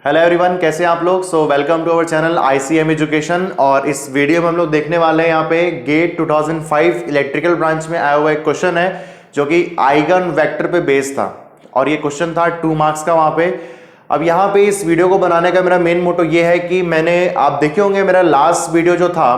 Hello everyone, कैसे हैं आप लोग। So welcome to our channel ICM education. और इस वीडियो में हम लोग देखने वाले हैं यहाँ पे गेट 2005 इलेक्ट्रिकल ब्रांच में आया हुआ एक क्वेश्चन है जो कि आइगन वेक्टर पे बेस्ड था और ये क्वेश्चन था 2 मार्क्स का वहाँ पे। अब यहाँ पे इस वीडियो को बनाने का मेरा मेन मोटो ये है कि आप देखे होंगे मेरा लास्ट वीडियो जो था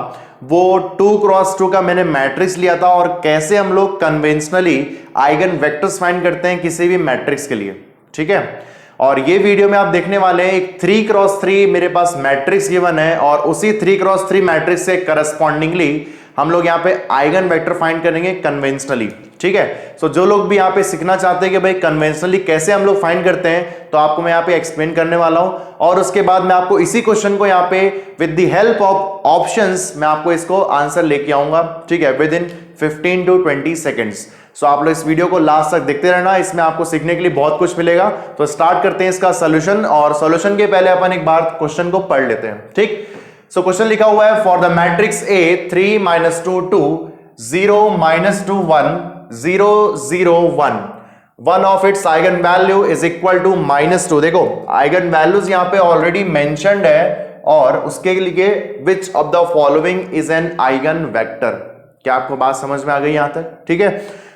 वो 2x2 का मैंने मैट्रिक्स लिया था और कैसे हम लोग कन्वेंशनली आइगन वेक्टर्स फाइंड करते हैं किसी भी मैट्रिक्स के लिए, ठीक है। और ये वीडियो में आप देखने वाले हैं एक 3x3 मेरे पास मैट्रिक्स गिवन है और उसी 3x3 मैट्रिक्स से करस्पॉन्डिंगली हम लोग यहाँ पे आइगन वेक्टर फाइंड करेंगे कन्वेंशनली, ठीक है। सो जो लोग भी यहाँ पे सीखना चाहते हैं कि भाई कन्वेंशनली कैसे हम लोग फाइंड करते हैं तो आपको मैं यहाँ पे एक्सप्लेन करने वाला हूं और उसके बाद मैं आपको इसी क्वेश्चन को यहाँ पे with the help of options मैं आपको इसको आंसर लेके आऊंगा, ठीक है, विद इन 15 to 20 सेकेंड्स। सो आप लोग इस वीडियो को लास्ट तक देखते रहना, इसमें आपको सीखने के लिए बहुत कुछ मिलेगा। तो स्टार्ट करते हैं इसका सोल्यूशन और सोल्यूशन के पहले अपन एक बार क्वेश्चन को पढ़ लेते हैं, ठीक। सो क्वेश्चन लिखा हुआ है for the matrix A 3 -2 2 0 -2 1 0 0 1 one of its eigen value is equal to -2। देखो आइगन वैल्यूज यहां पे ऑलरेडी मेंशन्ड है और उसके लिए which of the following is an eigen vector. क्या आपको बात समझ में आ गई यहां तक, ठीक है।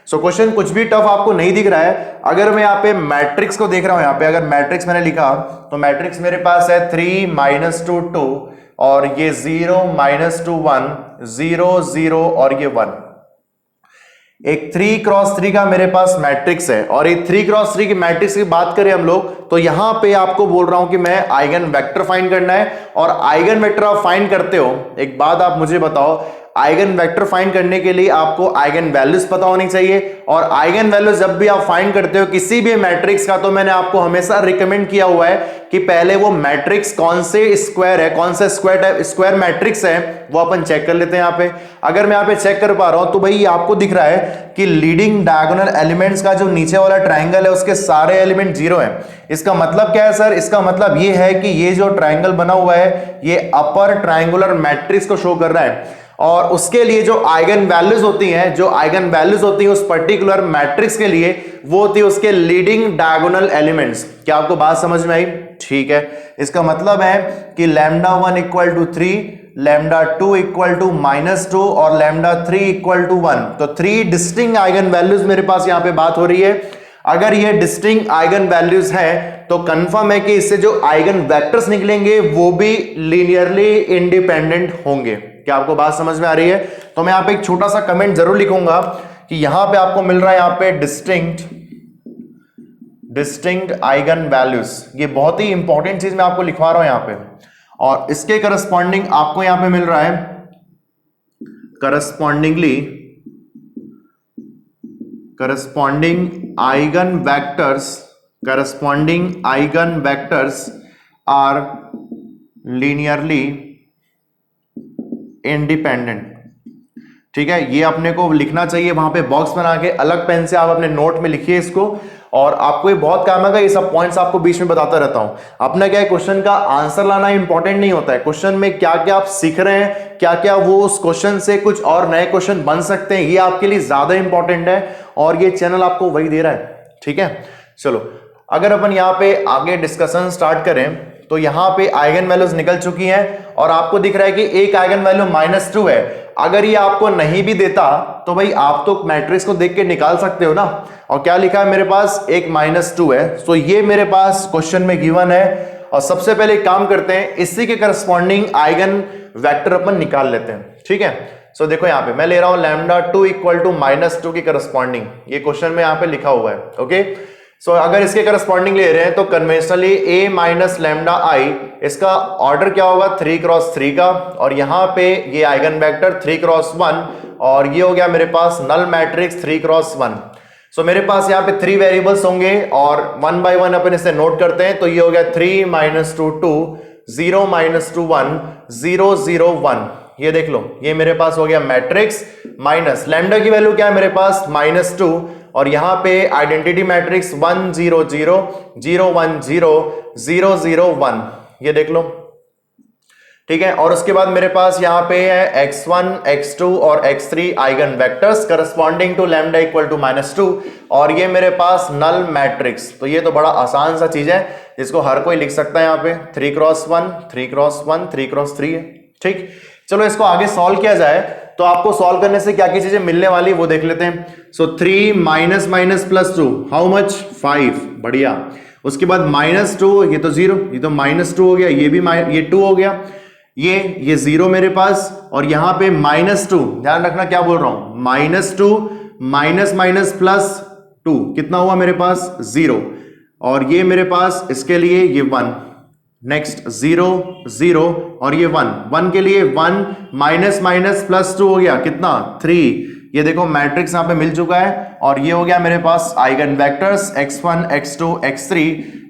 सो क्वेश्चन कुछ भी टफ आपको नहीं दिख रहा है। अगर मैं यहाँ पे मैट्रिक्स को देख रहा हूं, यहाँ पे अगर मैट्रिक्स मैंने लिखा तो मैट्रिक्स मेरे पास है 3 -2 2 और ये 0 -2 1 0 0 और ये 1। एक 3x3 का मेरे पास मैट्रिक्स है और ये 3x3 की मैट्रिक्स की बात करें हम लोग तो यहां पे आपको बोल रहा हूं कि मैं आइगन वेक्टर फाइंड करना है। और आइगन वेक्टर आप फाइंड करते हो, एक बात आप मुझे बताओ, आइगन वेक्टर फाइंड करने के लिए आपको आइगन वैल्यूज पता होनी चाहिए और आइगन वैल्यूज जब भी आप फाइंड करते हो किसी भी मैट्रिक्स का तो मैंने आपको हमेशा रिकमेंड किया हुआ है कि पहले वो मैट्रिक्स कौन से स्क्वायर है, कौन सा स्क्वायर मैट्रिक्स है वो अपन चेक कर लेते हैं। यहाँ पे अगर मैं यहाँ पे चेक कर पा रहा हूं तो भाई आपको दिख रहा है कि लीडिंग डायगोनल एलिमेंट्स का जो नीचे वाला ट्राइंगल है उसके सारे एलिमेंट 0 है। इसका मतलब क्या है सर? इसका मतलब ये है कि ये जो ट्राइंगल बना हुआ है ये अपर ट्राइंगुलर मैट्रिक्स को शो कर रहा है और उसके लिए जो आइगन वैल्यूज होती हैं उस पर्टिकुलर मैट्रिक्स के लिए वो होती है उसके लीडिंग डायगोनल एलिमेंट्स। क्या आपको बात समझ में आई? ठीक है, इसका मतलब है कि λ1 = 3, λ2 = -2 और λ3 = 1। तो 3 डिस्टिंक्ट आइगन वैल्यूज मेरे पास यहां पे बात हो रही है। अगर ये डिस्टिंक्ट आइगन वैल्यूज है तो कंफर्म है कि इससे जो आइगन वेक्टर्स निकलेंगे वो भी लीनियरली इंडिपेंडेंट होंगे। क्या आपको बात समझ में आ रही है? तो मैं यहां पे एक छोटा सा कमेंट जरूर लिखूंगा कि यहां पे आपको मिल रहा है यहां पे डिस्टिंक्ट आइगन वैल्यूज। ये बहुत ही इंपॉर्टेंट चीज मैं आपको लिखवा रहा हूं यहां पे और इसके करस्पॉन्डिंग आपको यहां पे मिल रहा है corresponding eigen vectors are linearly independent. ठीक है, ये अपने को लिखना चाहिए वहां पे बॉक्स बना के, अलग पेन से आप अपने नोट में लिखिए इसको और आपको ये बहुत काम आएगा। ये सब पॉइंट्स आपको बीच में बताता रहता हूं। अपना क्या है, क्वेश्चन का आंसर लाना इंपॉर्टेंट नहीं होता है, क्वेश्चन में क्या क्या आप सीख रहे हैं, क्या क्या वो उस क्वेश्चन से कुछ और नए क्वेश्चन बन सकते हैं, ये आपके लिए ज्यादा इंपॉर्टेंट है और ये चैनल आपको वही दे रहा है, ठीक है। चलो अगर अपन यहाँ पे आगे डिस्कशन स्टार्ट करें तो यहां पे आइगन वैल्यूज निकल चुकी हैं और आपको दिख रहा है कि एक आइगन वैल्यू -2 है। अगर ये आपको नहीं भी देता तो भाई आप तो मैट्रिक्स को देख के निकाल सकते हो ना। और क्या लिखा है मेरे पास, एक -2 है। तो ये मेरे पास क्वेश्चन में गिवन है और सबसे पहले एक काम करते हैं, इसी के करस्पॉन्डिंग आइगन वेक्टर अपन निकाल लेते हैं, ठीक है। सो देखो यहाँ पे मैं ले रहा हूं λ2 = -2 की करस्पॉन्डिंग, ये क्वेश्चन में यहाँ पे लिखा हुआ है, ओके। सो अगर इसके करस्पॉन्डिंग ले रहे हैं तो कन्वेंशनली A - λI इसका ऑर्डर क्या होगा, 3x3 का और यहां पे ये आइगन वेक्टर 3x1 और ये हो गया मेरे पास नल मैट्रिक्स 3x1। सो मेरे पास यहाँ पे 3 वेरिएबल्स होंगे और 1 बाय 1 अपन इसे नोट करते हैं। तो ये हो गया 3 -2 2 0 -2 1 0 0 1। ये देख लो, ये मेरे पास हो गया मैट्रिक्स माइनस लैम्डा की वैल्यू क्या है मेरे पास -2 और यहां पे आइडेंटिटी मैट्रिक्स 1 0 0 0 1 0 0 0 1। ये देख लो, ठीक है। और उसके बाद मेरे पास यहां पे है x1 x2 और x3 eigen vectors corresponding to λ = -2 और ये मेरे पास नल मैट्रिक्स। तो ये तो बड़ा आसान सा चीज है, जिसको हर कोई लिख सकता है यहाँ पे 3x1 3x1 3x3 है। ठीक, चलो इसको आगे सॉल्व किया जाए तो आपको सॉल्व करने से क्या क्या चीजें मिलने वाली वो देख लेते हैं। सो 3 minus minus plus 2 how much 5, बढ़िया। उसके बाद -2, ये तो 0, ये तो -2 हो गया, ये भी ये 2 हो गया, ये 0 मेरे पास, और यहां पे -2, ध्यान रखना क्या बोल रहा हूं, -2 माइनस माइनस प्लस 2 कितना हुआ मेरे पास 0, और ये मेरे पास इसके लिए ये 1, नेक्स्ट 0 0 और ये 1 1 के लिए 1 माइनस माइनस प्लस 2 हो गया कितना 3। ये देखो मैट्रिक्स यहां पे मिल चुका है, और ये हो गया मेरे पास eigen vectors x1 x2 x3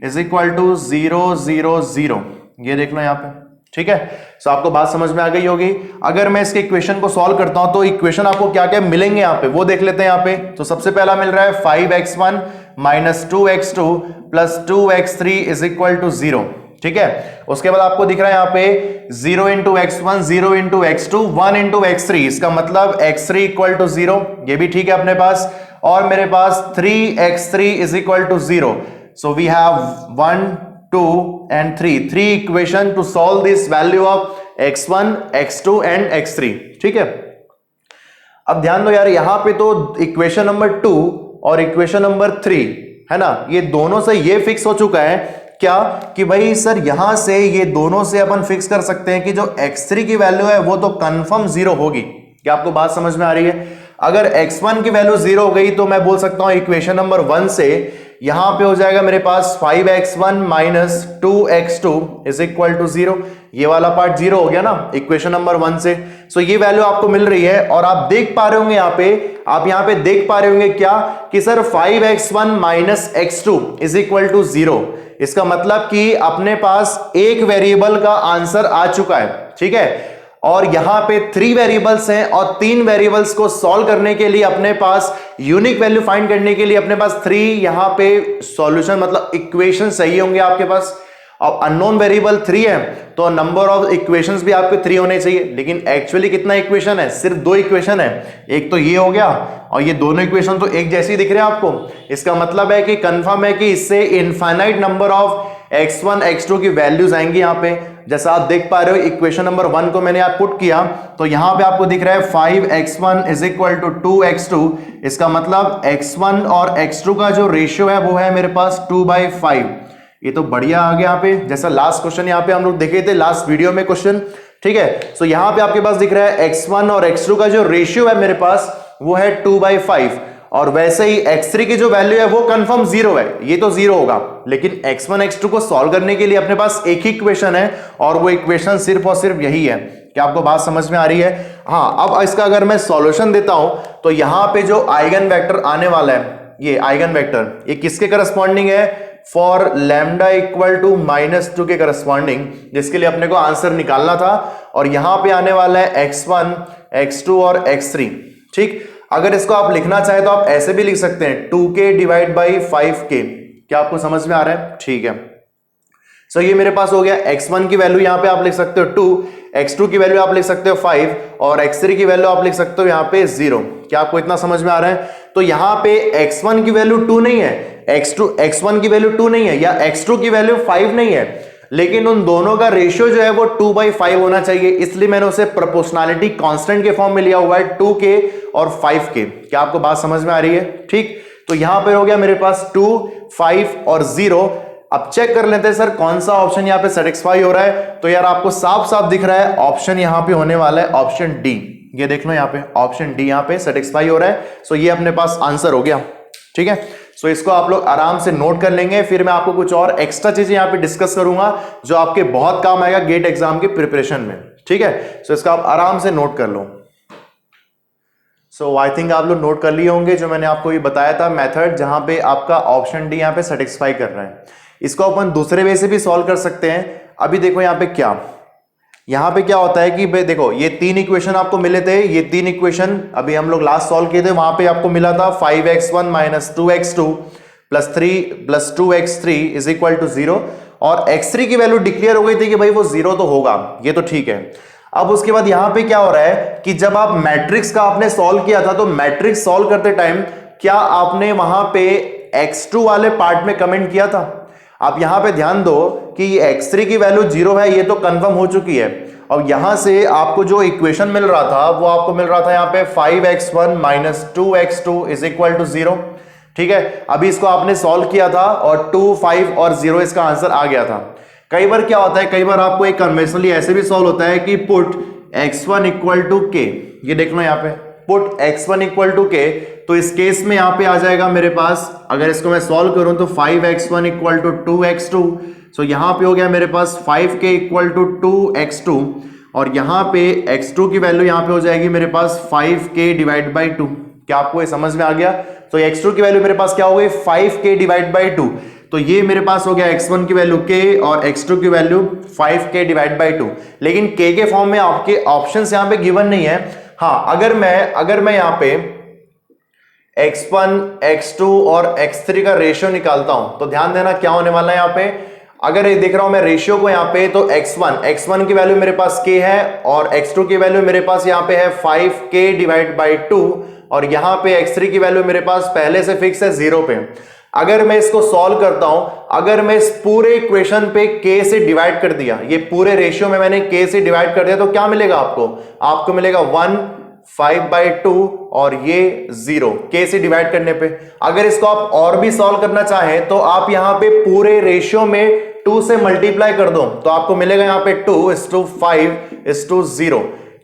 is equal to 0 0 0। ये देख लो यहां पे, ठीक है। सो आपको बात समझ में आ गई होगी। अगर मैं इसके इक्वेशन को सॉल्व करता हूं तो इक्वेशन आपको क्या क्या मिलेंगे यहां पे वो देख लेते हैं। यहां पे तो सबसे पहला मिल रहा है 5x1 minus 2x2 plus 2x3 is equal to 0, ठीक है। उसके बाद आपको दिख रहा है यहां पे 0 into x1 0 into x2 1 into x3, इसका मतलब x3 इक्वल टू 0, ये भी ठीक है अपने पास। और मेरे पास 3x3 is equal to 0। So we have 1 2 and 3 equation to solve this value of x1 x2 and x3, ठीक है। अब ध्यान दो यार, यहां पे तो इक्वेशन नंबर 2 और इक्वेशन नंबर 3 है ना, ये दोनों से ये फिक्स हो चुका है क्या कि भाई सर यहां से ये दोनों से अपन फिक्स कर सकते हैं कि जो x3 की वैल्यू है वो तो कंफर्म 0 होगी। क्या आपको बात समझ में आ रही है? अगर x1 की वैल्यू 0 हो गई तो मैं बोल सकता हूं इक्वेशन नंबर 1 से यहां पे हो जाएगा मेरे पास 5x1 minus 2x2 is equal to 0। ये वाला पार्ट 0 हो गया ना इक्वेशन नंबर 1 से। सो ये वैल्यू आपको मिल रही है, और आप देख पा रहे होंगे यहां पे, आप यहां पे देख पा रहे होंगे क्या कि sir 5x1 minus x2 is equal to 0। इसका मतलब कि अपने पास एक वेरिएबल का आंसर आ चुका है, ठीक है। और यहां पे 3 वेरिएबल्स हैं, और 3 वेरिएबल्स को सॉल्व करने के लिए अपने पास यूनिक वैल्यू फाइंड करने के लिए अपने पास 3 यहां पे सॉल्यूशन मतलब इक्वेशन चाहिए होंगे आपके पास। अब अननोन वेरिएबल 3 है तो नंबर ऑफ इक्वेशंस भी आपके 3 होने चाहिए, लेकिन एक्चुअली कितना इक्वेशन है, सिर्फ 2 इक्वेशन है। एक तो ये हो गया, और ये दोनों इक्वेशन तो एक जैसी दिख रहे हैं आपको। इसका मतलब है कि कंफर्म है कि इससे infinite number of x1 x2 की वैल्यूज आएंगी यहां पे। जैसा आप देख पा रहे हो इक्वेशन नंबर 1 को मैंने आप पुट किया तो यहां पे आपको दिख रहा है 5x1 is equal to 2x2। इसका मतलब x1 और x2 का जो रेशियो है वो है मेरे पास 2/5। ये तो बढ़िया आ गया यहाँ पे, जैसा लास्ट क्वेश्चन यहाँ पे हम लोग देखे थे लास्ट वीडियो में क्वेश्चन, ठीक है। सो यहाँ पे आपके पास दिख रहा है x1 और x2 का जो रेशियो है मेरे पास वो है 2/5, और वैसे ही x3 की जो वैल्यू है वो कंफर्म 0 है, ये तो 0 होगा। लेकिन x1 x2 को सॉल्व करने के लिए अपने पास एक ही इक्वेशन है, और वो इक्वेशन सिर्फ और सिर्फ यही है। क्या आपको बात समझ में आ रही है? हाँ, अब इसका अगर मैं सॉल्यूशन देता हूं तो यहां पे जो आइगन वेक्टर आने वाला है, ये आइगन वेक्टर ये किसके करस्पॉन्डिंग है, फॉर लैम्डा इक्वल टू -2 के करस्पॉन्डिंग, जिसके लिए अपने को आंसर निकालना था। और यहां पे आने वाला है x1 x2 और x3, ठीक। अगर इसको आप लिखना चाहे तो आप ऐसे भी लिख सकते हैं 2k डिवाइड बाई 5k। क्या आपको समझ में आ रहा है? ठीक है। सो ये मेरे पास हो गया x1 की वैल्यू यहां पे आप लिख सकते हो 2, x2 की वैल्यू आप लिख सकते हो 5, और x3 की वैल्यू आप लिख सकते हो यहां पे 0। क्या आपको इतना समझ में आ रहा है? तो यहां पे x1 की वैल्यू 2 नहीं है, x1 की वैल्यू 2 नहीं है, या x2 की वैल्यू 5 नहीं है, लेकिन उन दोनों का रेशियो जो है वो 2/5 होना चाहिए, इसलिए मैंने उसे प्रोपोर्शनैलिटी कांस्टेंट के फॉर्म में लिया हुआ है 2k और 5k। क्या आपको बात समझ में आ रही है? ठीक। तो यहां पर हो गया मेरे पास 2 5 और 0। अब चेक कर लेते हैं सर कौन सा ऑप्शन यहां पे सेटिस्फाई हो रहा है। तो यार आपको साफ साफ दिख रहा है ऑप्शन यहां पे होने वाला है ऑप्शन डी। ये देख लो यहां पे ऑप्शन डी यहां पे सेटिस्फाई हो रहा है। सो ये अपने पास आंसर हो गया, ठीक है। सो इसको आप लोग आराम से नोट कर लेंगे, फिर मैं आपको कुछ और एक्स्ट्रा चीजें यहां पे डिस्कस करूंगा जो आपके बहुत काम आएगा गेट एग्जाम के प्रिपरेशन में, ठीक है। सो इसका आप आराम से नोट कर लो। सो आई थिंक आप लोग नोट कर लिए होंगे जो मैंने आपको ये बताया था मेथड, जहां पे आपका ऑप्शन डी यहां पे सेटिस्फाई कर रहा है। इसको अपन दूसरे वे से भी सॉल्व कर सकते हैं। अभी देखो यहाँ पे क्या होता है कि भाई देखो ये 3 इक्वेशन आपको मिले थे, ये 3 इक्वेशन अभी हम लोग लास्ट सॉल्व किए थे, वहां पे आपको मिला था 5x1 minus 2x2 plus 3 plus 2x3 is equal to 0, और x3 की वैल्यू डिक्लेयर हो गई थी कि भाई वो 0 तो होगा, ये तो ठीक है। अब उसके बाद यहां पे क्या हो रहा है कि जब आप मैट्रिक्स का आपने सॉल्व किया था तो मैट्रिक्स सॉल्व करते टाइम क्या आपने वहां पे x2 वाले पार्ट में कमेंट किया था? आप यहां पे ध्यान दो कि ये x3 की वैल्यू 0 है, ये तो कंफर्म हो चुकी है। और यहां से आपको जो इक्वेशन मिल रहा था वो आपको मिल रहा था यहाँ पे 5x1 minus 2x2 is equal to 0। ठीक है, अभी इसको आपने सॉल्व किया था और 2, 5 और 0 इसका आंसर आ गया था। कई बार क्या होता है, कई बार आपको एक कन्वेंशनली ऐसे भी सॉल्व होता है कि पुट x1 इक्वल टू के, ये देख लो यहाँ पे पुट x1 इक्वल टू के, तो इस केस में यहाँ पे आ जाएगा मेरे पास, अगर इसको मैं सॉल्व करूं तो 5x1 इक्वल टू 2x2, सो यहाँ पे हो गया मेरे पास 5k इक्वल टू 2x2, और यहाँ पे x2 की वैल्यू यहाँ पे हो जाएगी मेरे पास 5k डिवाइड बाई 2। क्या आपको ये समझ में आ गया? तो x2 की वैल्यू मेरे पास क्या हो गई 5k डिवाइड बाई 2, तो ये मेरे पास हो गया x1 की वैल्यू k और x2 की वैल्यू 5k डिवाइड बाई 2। लेकिन k के फॉर्म में आपके ऑप्शंस यहाँ पे गिवन नहीं है। हाँ, अगर मैं यहाँ पे x1, x2 और x3 का रेशियो निकालता हूं तो ध्यान देना क्या होने वाला है यहाँ पे। अगर ये देख रहा हूं मैं रेशियो को यहाँ पे, तो x1 की वैल्यू मेरे पास k है और x2 की वैल्यू मेरे पास यहाँ पे है 5k डिवाइड बाई 2, और यहाँ पे x3 की वैल्यू मेरे पास पहले से फिक्स है 0 पे। अगर मैं इसको सॉल्व करता हूं, अगर मैं इस पूरे इक्वेशन पे k से डिवाइड कर दिया, ये पूरे रेशियो में मैंने k से डिवाइड कर दिया, तो क्या मिलेगा आपको मिलेगा 1, 5/2 और ये 0 k से डिवाइड करने पे। अगर इसको आप और भी सॉल्व करना चाहें तो आप यहां पे पूरे रेशियो में 2 से मल्टीप्लाई कर दो, तो आपको मिलेगा यहां पे 2:5:0।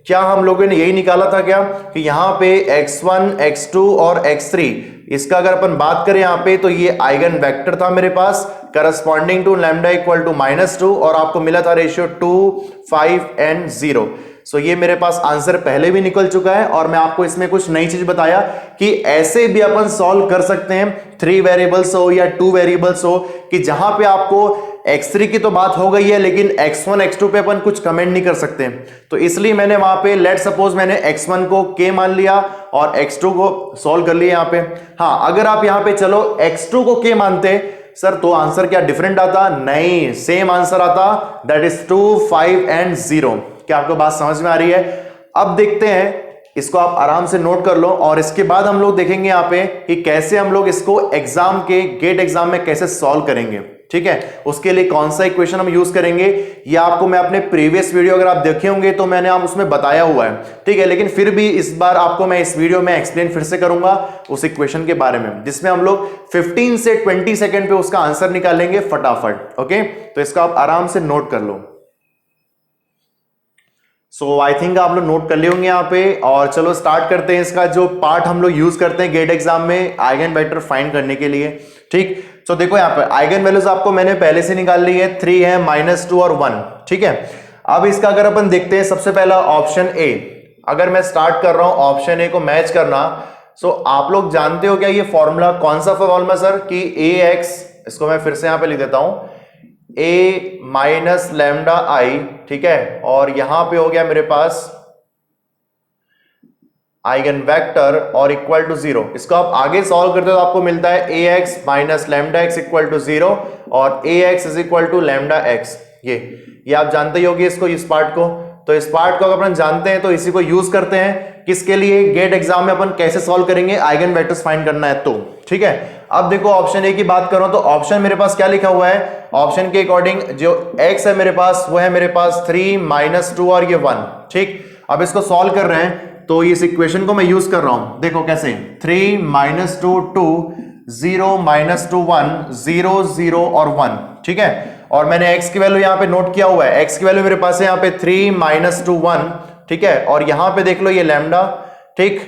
क्या हम लोगों ने यही निकाला था क्या कि यहां पे x1, x2 और x3, इसका अगर अपन बात करें यहां पे, तो ये आइगन वेक्टर था मेरे पास corresponding to lambda equal to -2, और आपको मिला था रेशियो 2, 5 एंड 0। सो ये मेरे पास आंसर पहले भी निकल चुका है, और मैं आपको इसमें कुछ नई चीज बताया कि ऐसे भी अपन सॉल्व कर सकते हैं 3 वेरिएबल्स हो या 2 वेरिएबल्स हो, कि जहां पे आपको x3 की तो बात हो गई है लेकिन x1, x2 पे अपन कुछ कमेंट नहीं कर सकते। तो इसलिए मैंने वहां पे लेट सपोज मैंने x1 को k मान लिया और x2 को सॉल्व कर लिया यहां पे। हाँ, अगर आप यहां पे चलो x2 को k मानते सर, तो आंसर क्या डिफरेंट आता? नहीं, सेम आंसर आता, दैट इज 2, 5 एंड 0। क्या आपको बात समझ में आ रही है? अब देखते हैं, इसको आप आराम से नोट कर लो, और इसके बाद हम लोग देखेंगे यहाँ पे कि कैसे हम लोग इसको एग्जाम के गेट एग्जाम में कैसे सॉल्व करेंगे। ठीक है, उसके लिए कौन सा इक्वेशन हम यूज करेंगे ये आपको मैं अपने प्रीवियस वीडियो अगर आप देखे होंगे तो मैंने आप उसमें बताया हुआ है। ठीक है, लेकिन फिर भी इस बार आपको मैं इस वीडियो में एक्सप्लेन फिर से करूंगा उस इक्वेशन के बारे में, जिसमें हम लोग 15 से 20 सेकेंड पे उसका आंसर निकालेंगे फटाफट। ओके, तो इसका आप आराम से नोट कर लो। सो आई थिंक आप लोग नोट कर लिए होंगे यहाँ पे, और चलो स्टार्ट करते हैं इसका जो पार्ट हम लोग यूज करते हैं गेट एग्जाम में आइगन वेक्टर फाइंड करने के लिए। ठीक, तो देखो यहाँ पे आइगन वैल्यूज आपको मैंने पहले से निकाल ली है, 3 है, -2 और 1। ठीक है, अब इसका अगर अपन देखते हैं, सबसे पहला ऑप्शन ए, अगर मैं स्टार्ट कर रहा हूं ऑप्शन ए को मैच करना, सो आप लोग जानते हो क्या ये फॉर्मूला, कौन सा फॉर्मूला सर, कि ax, इसको मैं फिर से यहां पे लिख देता हूं, a माइनस लैम्डा आई। ठीक है, और यहां पे हो गया मेरे पास आइगन वेक्टर और इक्वल टू 0। इसको आप आगे सॉल्व करते हो तो आपको मिलता है ax minus lambda x equal to 0 और ax is equal to lambda x. ये आप जानते ही होगी इसको, इस पार्ट को। तो इस पार्ट को अगर अपन जानते हैं तो इसी को यूज करते हैं किसके लिए, गेट एग्जाम में अपन कैसे सॉल्व करेंगे, आइगन वेक्टर्स फाइंड करना है तो। ठीक है, अब देखो ऑप्शन ए की बात करो तो ऑप्शन मेरे पास क्या लिखा हुआ है, ऑप्शन के अकॉर्डिंग जो x है मेरे पास वो है मेरे पास 3 -2 और ये 1। ठीक, अब इसको सॉल्व कर रहे हैं तो इस इक्वेशन को मैं यूज कर रहा हूं, देखो कैसे, 3 -2 2 0 -2 1 0 0 और 1। ठीक है, और मैंने x की वैल्यू यहां पे नोट किया हुआ है, x की वैल्यू मेरे पास है यहां पे 3 -2 1। ठीक है, और यहां पे देख लो ये लैम्डा। ठीक,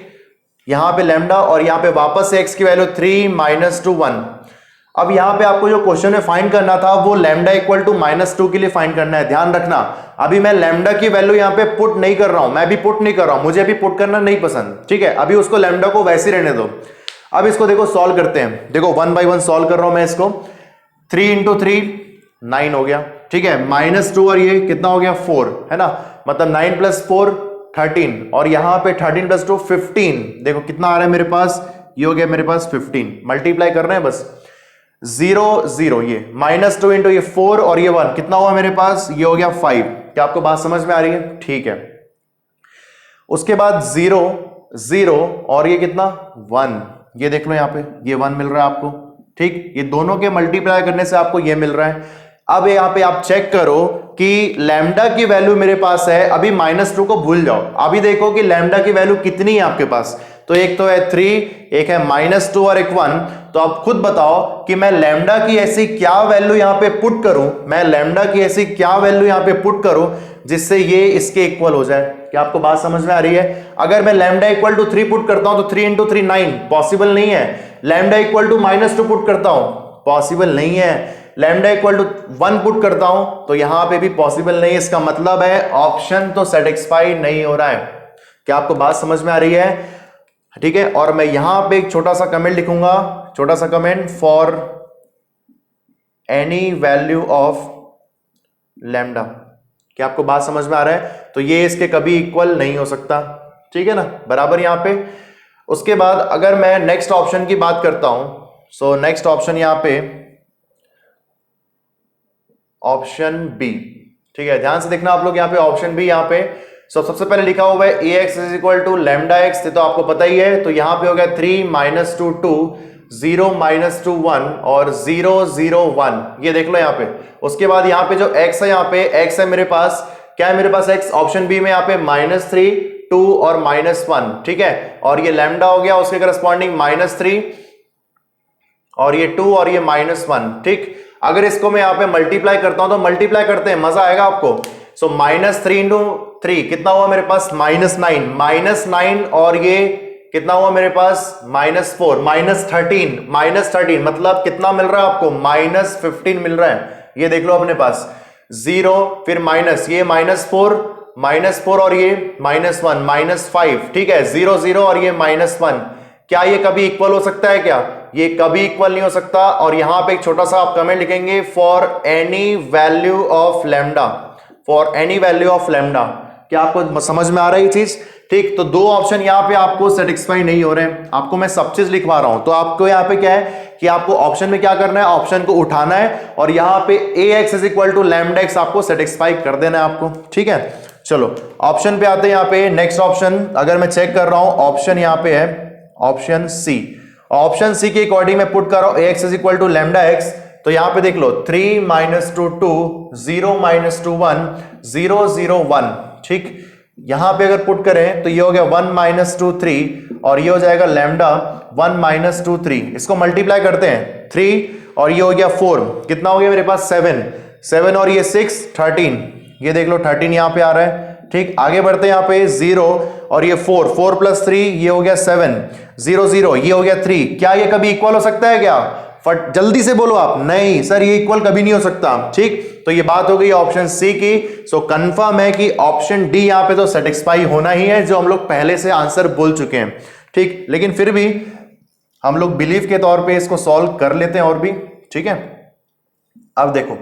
यहां पे लैम्डा और यहां पे वापस से x की वैल्यू 3 -2 1। अब यहां पे आपको जो क्वेश्चन में फाइंड करना था वो लैम्डा इक्वल टू -2 के लिए फाइंड करना है। ध्यान रखना, अभी मैं लैम्डा की वैल्यू यहां पे पुट नहीं कर रहा हूं, मैं भी पुट नहीं कर रहा हूं, मुझे अभी पुट करना नहीं पसंद। ठीक है, अभी उसको लैम्डा को वैसे रहने दो। अब इसको देखो सॉल्व करते हैं, देखो 1 बाय 1 सॉल्व कर रहा हूं मैं इसको। 3 × 3 9 हो गया। ठीक है, -2 और ये कितना हो गया 4, है ना, मतलब 9 + 4 13, और यहां पे 13 + 2 15। देखो कितना आ रहा है मेरे पास, ये हो गया मेरे पास 15, मल्टीप्लाई कर रहे हैं बस, 0 0, ये -2 × ये 4 और ये 1 कितना हुआ मेरे पास, ये हो गया 5। क्या आपको बात समझ में आ रही है? ठीक है, उसके बाद 0 0 और ये कितना 1, ये देख लो यहाँ पे ये 1 मिल रहा है आपको। ठीक, ये दोनों के मल्टीप्लाई करने से आपको ये मिल रहा है। अब यहाँ पे आप चेक करो कि लैम्डा की वैल्यू मेरे पास है, अभी -2 को भूल जाओ, अभी देखो कि लैम्डा की वैल्यू कितनी है आपके पास। तो एक तो है 3, एक है -2 और एक 1। तो आप खुद बताओ कि मैं लैम्डा की ऐसी क्या वैल्यू यहां पे पुट करूं, मैं लैम्डा की ऐसी क्या वैल्यू यहां पे पुट करूं जिससे ये इसके इक्वल हो जाए। क्या आपको बात समझ में आ रही है? अगर मैं लैम्डा इक्वल टू 3 पुट करता हूं तो 3 × 3 9, पॉसिबल नहीं है। लैम्डा इक्वल टू -2 पुट करता हूं, पॉसिबल नहीं है। लैम्डा इक्वल टू 1 पुट करता हूं तो यहां पे भी पॉसिबल नहीं है। इसका मतलब है ऑप्शन तो सेटिस्फाई नहीं हो रहा है। क्या आपको बात समझ में आ रही है? ठीक है, और मैं यहां पे एक छोटा सा कमेंट लिखूंगा, छोटा सा comment, for any value of lambda. क्या आपको बात समझ में आ रहा है? तो ये इसके कभी इक्वल नहीं हो सकता, ठीक है ना, बराबर यहां पे। उसके बाद अगर मैं नेक्स्ट ऑप्शन की बात करता हूं, सो नेक्स्ट ऑप्शन यहां पे ऑप्शन बी, ठीक है, ध्यान से देखना आप लोग, यहां पे ऑप्शन बी, यहां पे सबसे पहले लिखा हुआ है ax is equal to lambda x, तो आपको पता ही है। तो यहां पे हो गया 3 -2 2, 0 -2 1 और 0 0 1, ये देख लो यहां पे। उसके बाद यहां पे जो x है, यहां पे x है मेरे पास, क्या है मेरे पास x, ऑप्शन बी में यहां पे -3 2 और -1, ठीक है, और ये लैम्डा हो गया उसके करस्पॉन्डिंग -3 और ये 2 और ये -1, ठीक। अगर इसको मैं यहां पे मल्टीप्लाई करता हूं तो मल्टीप्लाई करते हैं, मजा आएगा आपको। सो -3 × 3 कितना हुआ मेरे पास, -9 और ये कितना हुआ मेरे पास, -4 -13 मतलब कितना मिल रहा है आपको, -15 मिल रहा है। ये देख लो अपने पास 0 फिर माइनस, ये -4 और ये -1 -5, ठीक है, 0 0 और ये -1। क्या ये कभी इक्वल हो सकता है? क्या ये कभी इक्वल नहीं हो सकता। और यहां पे एक छोटा सा आप कमेंट लिखेंगे, for any value of lambda, for any value of lambda. क्या आपको समझ में आ रहा है ये चीज? ठीक, तो दो ऑप्शन यहां पे आपको सेटिस्फाई नहीं हो रहे हैं, आपको मैं सब चीज लिखवा रहा हूं। तो आपको यहां पे क्या है कि आपको ऑप्शन में क्या करना है, ऑप्शन को उठाना है और यहां पे ax is equal to lambda x आपको सेटिस्फाई कर देना है आपको, ठीक है। चलो ऑप्शन पे आते हैं, यहां पे नेक्स्ट ऑप्शन अगर मैं चेक कर रहा हूं, ऑप्शन यहां पे है ऑप्शन सी। ऑप्शन सी के अकॉर्डिंग मैं पुट कर रहा हूं ax is equal to lambda x. तो यहां पे देख लो 3 -2 2, 0 -2 1, 0 0 1, ठीक। यहां पे अगर पुट करें तो ये हो गया 1 -2 3 और ये हो जाएगा लैम्डा 1 -2 3। इसको मल्टीप्लाई करते हैं 3 और ये हो गया 4, कितना हो गया मेरे पास 7 और ये 6 13, ये देख लो 13 यहां पे आ रहा है, ठीक। आगे बढ़ते हैं, यहां पे 0 और ये 4 + 3 ये हो गया 7, 0 0 ये हो गया 3। क्या ये कभी इक्वल हो सकता है? क्या फट जल्दी से बोलो आप, नहीं सर ये इक्वल कभी नहीं हो सकता, ठीक। तो ये बात हो गई ऑप्शन सी की। सो कंफर्म है कि ऑप्शन डी यहां पे तो सेटिस्फाई होना ही है, जो हम लोग पहले से आंसर बोल चुके हैं, ठीक। लेकिन फिर भी हम लोग बिलीव के तौर पे इसको सॉल्व कर लेते हैं और भी, ठीक है। अब देखो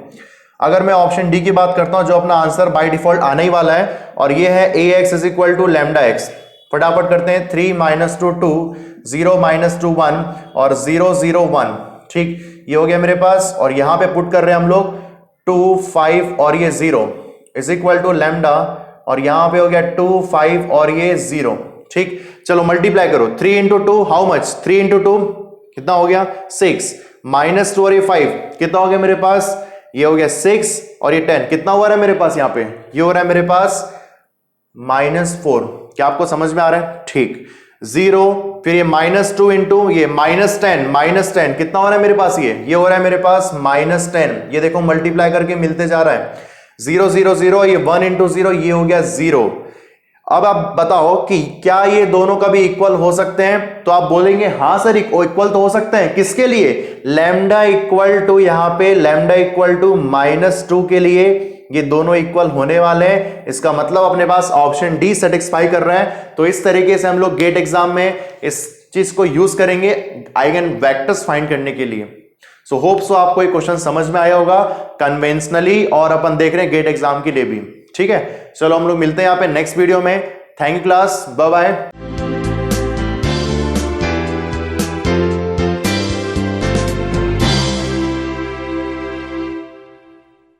अगर मैं ऑप्शन डी की बात करता हूं, जो अपना आंसर बाय डिफॉल्ट आने ही वाला है, और ये है ax is equal to lambda x. फटाफट करते हैं 3 -2 2, 0 -2 1 और 0 0 1, ठीक। ये हो गया मेरे पास और यहां पे पुट कर रहे हैं हम लोग 2 5 और ये 0 इज इक्वल टू लैम्डा और यहां पे हो गया 2 5 और ये 0, ठीक। चलो मल्टीप्लाई करो 3 × 2 हाउ मच, 3 × 2 कितना हो गया 6, -2 और ये 5 कितना हो गया मेरे पास, ये हो गया 6 और ये 10, कितना हुआ है मेरे पास, यहां पे ये हो रहा है मेरे पास -4। क्या आपको समझ में आ रहा है? ठीक, 0 फिर ये -2 इंटू ये -10 कितना हो रहा है मेरे पास, ये हो रहा है मेरे पास -10। ये देखो मल्टीप्लाई करके मिलते जा रहा है 0 0 0, ये 1 × 0 ये हो गया 0। अब आप बताओ कि क्या ये दोनों कभी इक्वल हो सकते हैं? तो आप बोलेंगे हाँ सर इक्वल तो हो सकते हैं। किसके लिए? लैम्डा इक्वल टू, यहां पे लैम्डा इक्वल टू -2 के लिए ये दोनों इक्वल होने वाले हैं। इसका मतलब अपने पास ऑप्शन डी सेटिस्फाई कर रहा है। तो इस तरीके से हम लोग गेट एग्जाम में इस चीज को यूज करेंगे आइगन वेक्टर्स फाइंड करने के लिए। सो होप सो आपको ये क्वेश्चन समझ में आया होगा कन्वेंशनली, और अपन देख रहे हैं गेट एग्जाम के लिए भी, ठीक है। चलो हम लोग मिलते हैं यहाँ पे नेक्स्ट वीडियो में। Thank you class, bye bye.